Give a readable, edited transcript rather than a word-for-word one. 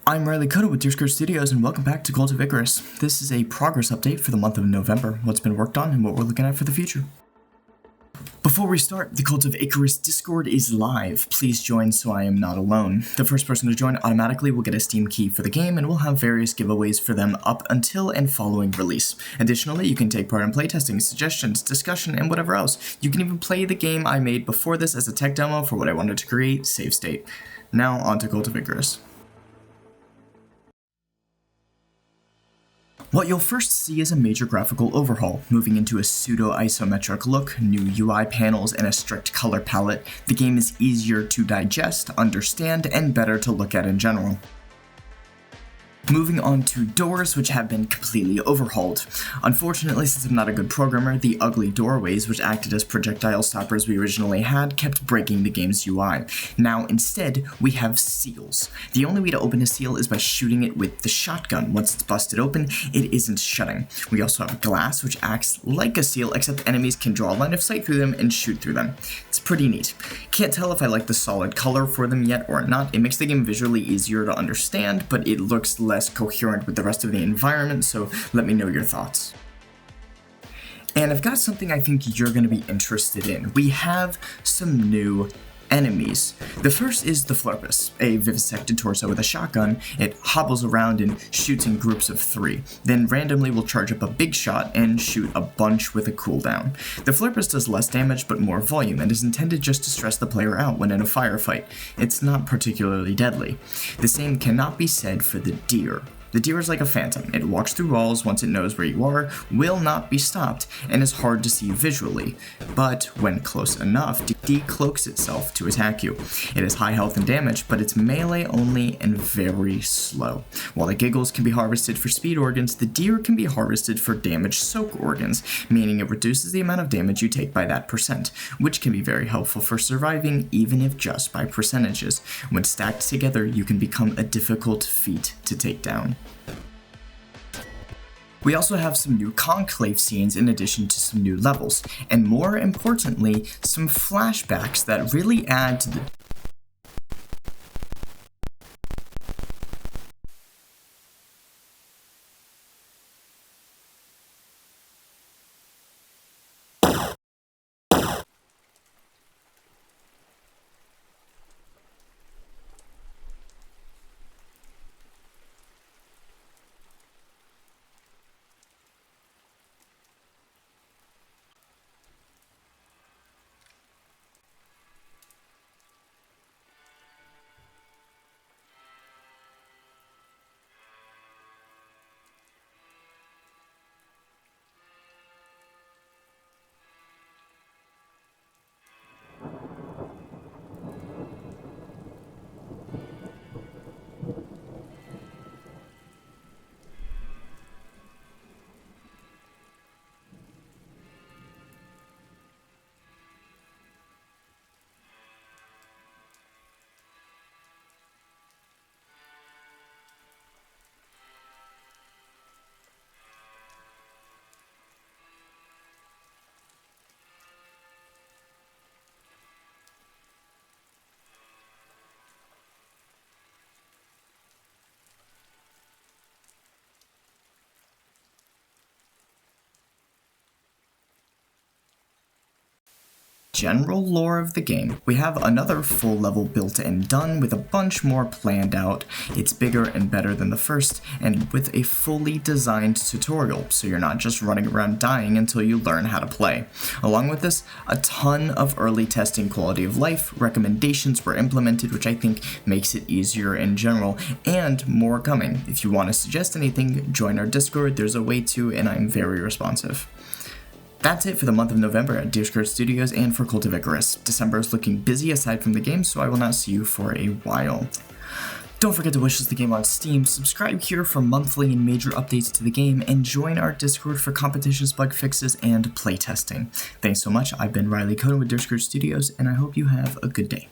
I'm Riley Coda with Devlog Studios, and welcome back to Cult of Icarus. This is a progress update for the month of November, what's been worked on and what we're looking at for the future. Before we start, the Cult of Icarus Discord is live. Please join so I am not alone. The first person to join automatically will get a Steam key for the game, and we'll have various giveaways for them up until and following release. Additionally, you can take part in playtesting, suggestions, discussion, and whatever else. You can even play the game I made before this as a tech demo for what I wanted to create, save state. Now on to Cult of Icarus. What you'll first see is a major graphical overhaul, moving into a pseudo-isometric look, new UI panels, and a strict color palette. The game is easier to digest, understand, and better to look at in general. Moving on to doors, which have been completely overhauled. Unfortunately, since I'm not a good programmer, the ugly doorways, which acted as projectile stoppers we originally had, kept breaking the game's UI. Now, instead, we have seals. The only way to open a seal is by shooting it with the shotgun. Once it's busted open, it isn't shutting. We also have glass, which acts like a seal, except enemies can draw a line of sight through them and shoot through them. It's pretty neat. Can't tell if I like the solid color for them yet or not. It makes the game visually easier to understand, but it looks less coherent with the rest of the environment, so let me know your thoughts. And I've got something I think you're going to be interested in. We have some new enemies. The first is the Flurpus, a vivisected torso with a shotgun. It hobbles around and shoots in groups of 3, then randomly will charge up a big shot and shoot a bunch with a cooldown. The Flurpus does less damage but more volume and is intended just to stress the player out when in a firefight. It's not particularly deadly. The same cannot be said for the Deer. The Deer is like a phantom. It walks through walls once it knows where you are, will not be stopped, and is hard to see visually, but when close enough, decloaks itself to attack you. It has high health and damage, but it's melee only and very slow. While the Giggles can be harvested for speed organs, the Deer can be harvested for damage soak organs, meaning it reduces the amount of damage you take by that %, which can be very helpful for surviving, even if just by percentages. When stacked together, you can become a difficult feat to take down. We also have some new conclave scenes in addition to some new levels, and more importantly, some flashbacks that really add to the general lore of the game. We have another full level built and done with a bunch more planned out. It's bigger and better than the first, and with a fully designed tutorial, so you're not just running around dying until you learn how to play. Along with this, a ton of early testing quality of life recommendations were implemented, which I think makes it easier in general, and more coming. If you want to suggest anything, join our Discord, there's a way to, and I'm very responsive. That's it for the month of November at Devlog Studios and for Cult of Icarus. December is looking busy aside from the game, so I will not see you for a while. Don't forget to wishlist the game on Steam, subscribe here for monthly and major updates to the game, and join our Discord for competitions, bug fixes, and playtesting. Thanks so much, I've been Riley Coda with Devlog Studios, and I hope you have a good day.